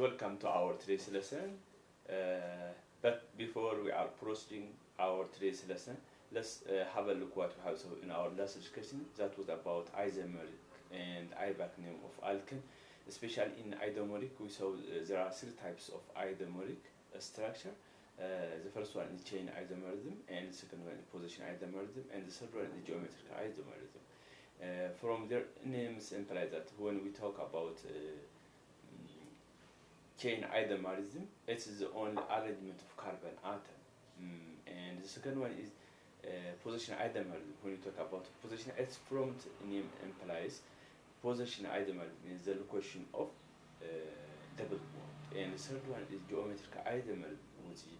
welcome to our today's lesson. But before we are proceeding our today's lesson, let's have a look what we have. So in our last discussion, that was about isomeric and IUPAC name of alkene. Especially in isomeric, we saw there are three types of isomeric structure. The first one is chain isomerism, and the second one is position isomerism, and the third one is geometrical isomerism. From their names imply that when we talk about chain isomerism, it is the only arrangement of carbon atom. And the second one is position isomerism. When you talk about position, its from name implies position isomerism is the location of double bond. And the third one is geometrical isomerism, which is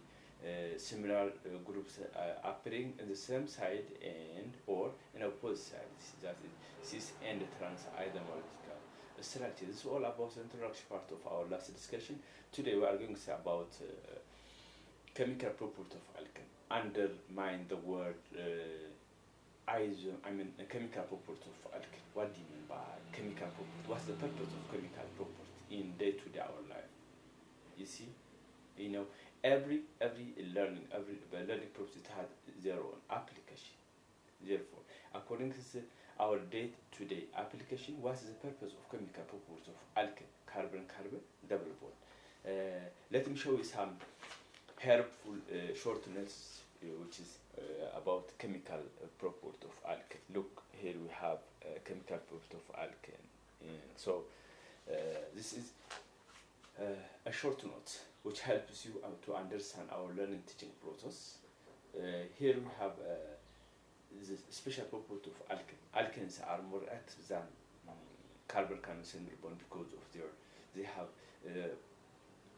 similar groups appearing in the same side and or in opposite sides. That is cis and trans isomerical structure. This is all about the introduction part of our last discussion. Today we are going to say about chemical property of alkene. Undermine the word chemical property of alkene. What do you mean by chemical property? What's the purpose of chemical property in day-to-day our life? You see, every learning process has their own application. Therefore, according to our day-to-day application, what is the purpose of chemical property of alkene, carbon-carbon double bond? Let me show you some helpful short notes, which is about chemical property of alkene. Look, here we have chemical property of alkene. So this is a short note which helps you to understand our learning teaching process. Here we have the special property of alkene. Alkenes are more active than carbon-carbon single bond because of they have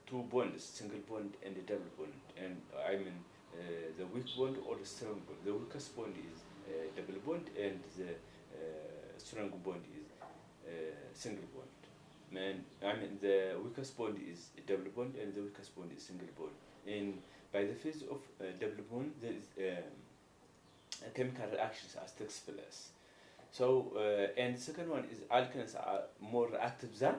two bonds, single bond and a double bond. And the weak bond or the strong bond. The weakest bond is double bond, and the strong bond is single bond. The weakest bond is double bond, and the weakest bond is single bond. And by the phase of double bond, there is chemical reactions as takes place. So, and the second one is alkenes are more reactive than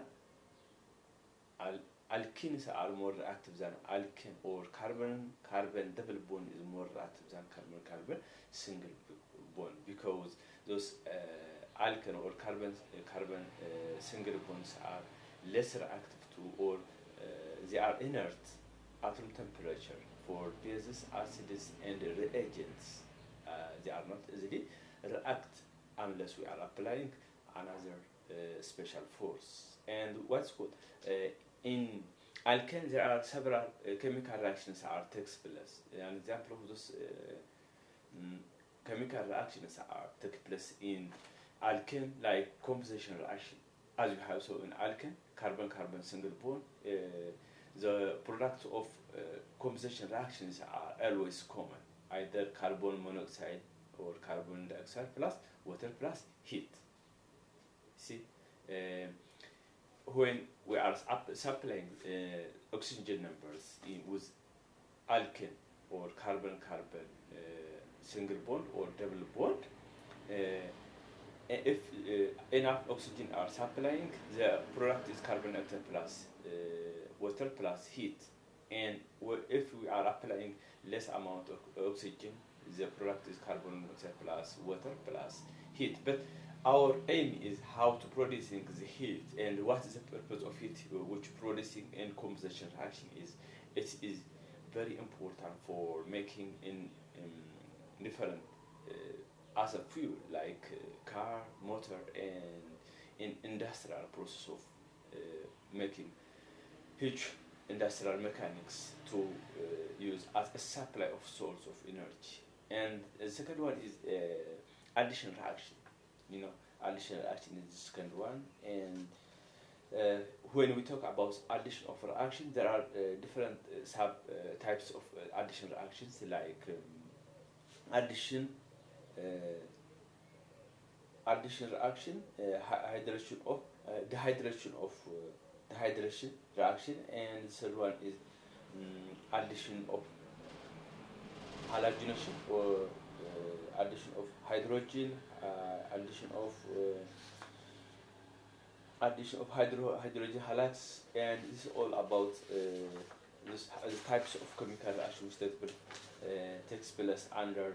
alkenes are more reactive than alkene, or carbon-carbon double bond is more reactive than carbon-carbon single bond, because those alkene or carbon single bonds are less reactive to, or they are inert at room temperature for bases, acids, and reagents. They are not easily react unless we are applying another special force. And what's good in alkene, there are several chemical reactions that takes place. An example of those chemical reactions are take place in alkene, like composition reaction. As you have so in alkene, carbon-carbon single bond, the product of composition reactions are always common, either carbon monoxide or carbon dioxide plus water plus heat. See, when we are supplying oxygen numbers with alkene or carbon-carbon single bond or double bond, if enough oxygen are supplying, the product is carbon dioxide plus water plus heat. And if we are applying less amount of oxygen, the product is carbon dioxide plus water plus heat. But our aim is how to producing the heat, and what is the purpose of heat, which producing in composition reaction is. It is very important for making in different as a fuel, like car, motor, and in industrial process of making huge industrial mechanics to use as a supply of source of energy. And the second one is addition reaction. Addition reaction is the second one. And when we talk about addition of reaction, there are different types of addition reactions, like addition reaction, dehydration reaction, and the third one is addition of halogenation, or addition of hydrogen, addition of addition of hydrogen halides, and this is all about the types of chemical reactions that will takes place under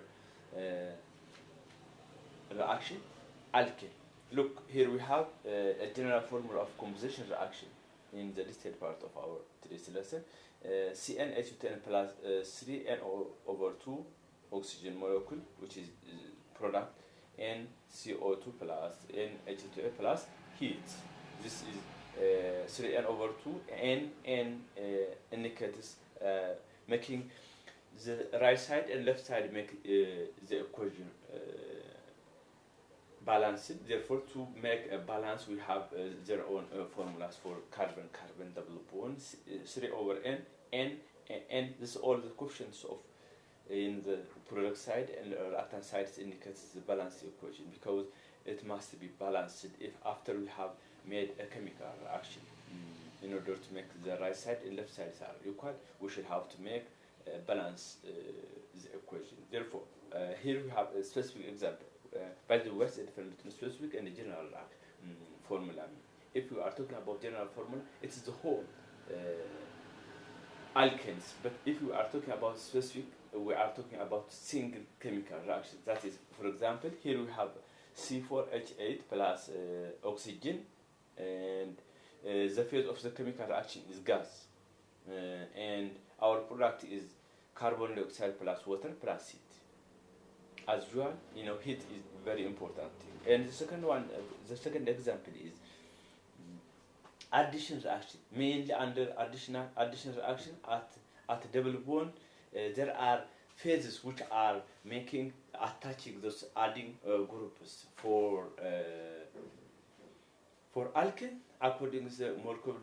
reaction alkene. Look, here we have a general formula of composition reaction in the listed part of our today's lesson. CnH10 plus 3NO over 2 oxygen molecule, which is product, and CO2 plus NH2A plus heat. This is 3N over 2, N indicates making the right side and left side make the equation balanced. Therefore, to make a balance, we have their own formulas for carbon-carbon double bonds, 3 over N, and this is all the coefficients of in the product side and reactant side indicates the balanced equation, because it must be balanced if after we have made a chemical reaction. In order to make the right side and left sides are equal, we should have to make balance the equation. Therefore, here we have a specific example. By the way, it's different between specific and the general formula. If we are talking about general formula, it is the whole alkanes. But if we are talking about specific, we are talking about single chemical reaction. That is, for example, here we have C4H8 plus oxygen, and the phase of the chemical reaction is gas, and our product is carbon dioxide plus water plus heat. As usual, heat is very important thing. And the second one, the second example is addition reaction. Mainly under addition reaction at double bond, there are phases which are attaching those adding groups for alkene. According to the molecular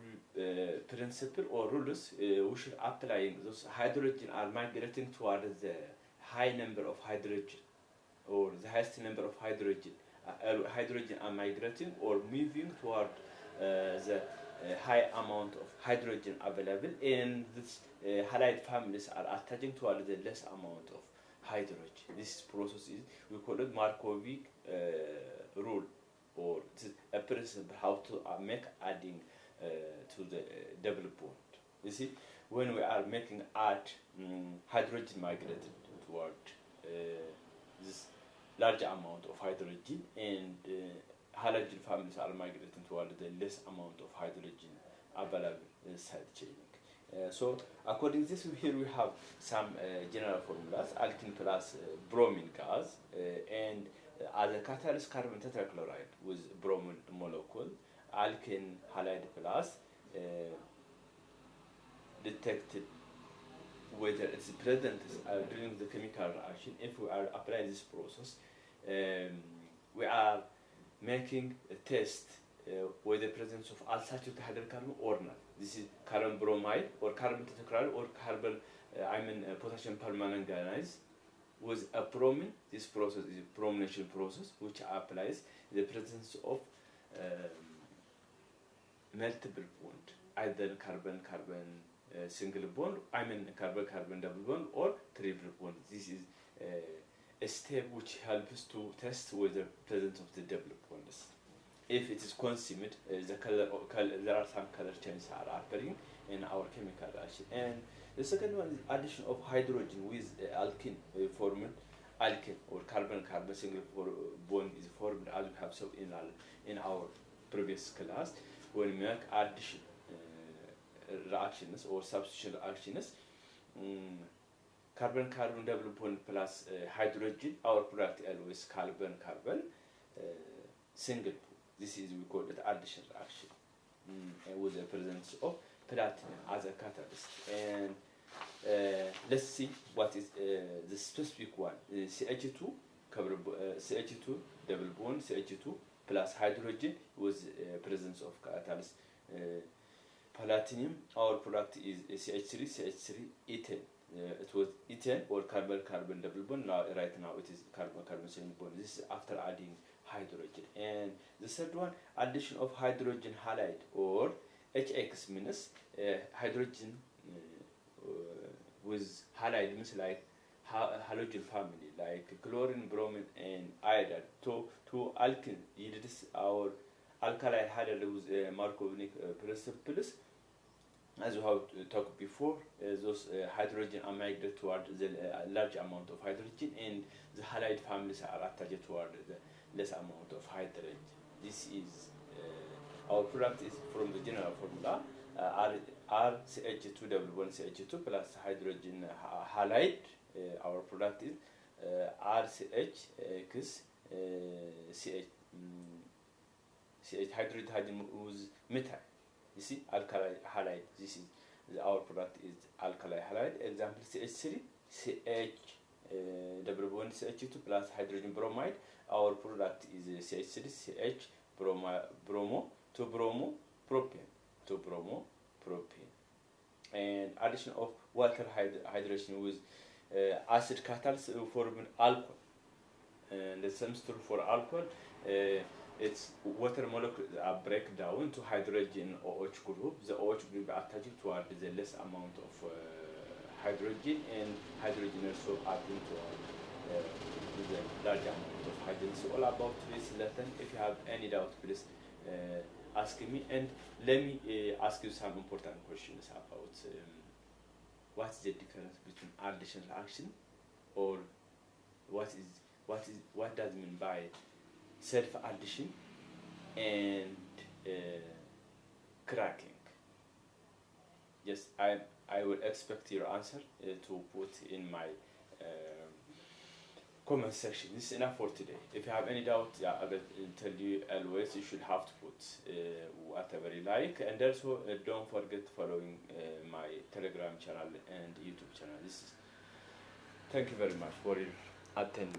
principle or rules, we should apply those hydrogen are migrating toward the high number of hydrogen, or the highest number of hydrogen. Hydrogen are migrating or moving toward the high amount of hydrogen available, and this halide families are attaching toward the less amount of hydrogen. This process is, we call it Markovic rule, or a principle how to make adding to the double bond. You see, when we are making hydrogen migrated toward this large amount of hydrogen, and halogen families are migrating toward the less amount of hydrogen available side chaining. So according to this, here we have some general formulas: alkene plus bromine gas, and as a catalyst carbon tetrachloride with bromine molecule, alkene halide plus detected whether it's present during the chemical reaction. If we are applying this process, we are making a test with the presence of unsaturated hydrocarbon or not. This is carbon bromide or carbon tetrachloride or potassium permanganate with a bromine. This process is a bromination process which applies the presence of multiple bond, either carbon-carbon single bond, carbon-carbon double bond, or triple bond. This is a step which helps to test whether presence of the double bonds. If it is consumed, there are some color changes are appearing in our chemical reaction. And the second one is addition of hydrogen with alkene formed alkene, or carbon-carbon single bond is formed, as we have shown in our previous class. When we make addition reactions or substitution reactions, carbon-carbon double bond plus hydrogen, our product always carbon-carbon single bond. This is, we call it addition reaction, with the presence of platinum as a catalyst. And let's see what is the specific one. CH2 double bond, CH2 plus hydrogen with presence of catalyst platinum. Our product is CH3 ethane. It was ethane or carbon-carbon double bond. Right now it is carbon-carbon single bond. This is after adding hydrogen. And the third one, addition of hydrogen halide, or HX means hydrogen with halide means like halogen family, like chlorine, bromine, and iodine. To alkene yields our alkali hydride with Markovnik principles. As we have talked before, those hydrogen are migrated toward the large amount of hydrogen, and the halide families are attached toward the less amount of hydrogen. This is our product is from the general formula RCH2W1CH2 plus hydrogen halide. Our product is RCH CH hydrogen with methyl. You see, alkali halide. This is our product is alkali halide. Example CH3, CH double bond CH2 plus hydrogen bromide. Our product is CH3, CH bromo, 2 bromo propane, 2 bromo propane. And addition of water hydration with acid catalyst form alcohol. And the same story for alcohol. Its water molecules are break down to hydrogen OH group. The OH group are attached toward the less amount of hydrogen, and hydrogen also adding to the large amount of hydrogen. So all about this lesson. If you have any doubt, please ask me, and let me ask you some important questions about what's the difference between addition reaction, or what does it mean by self-addition and cracking. Yes, I will expect your answer to put in my comment section. This is enough for today. If you have any doubt, I will tell you always you should have to put whatever you like, and also don't forget following my Telegram channel and YouTube channel. Thank you very much for your attention.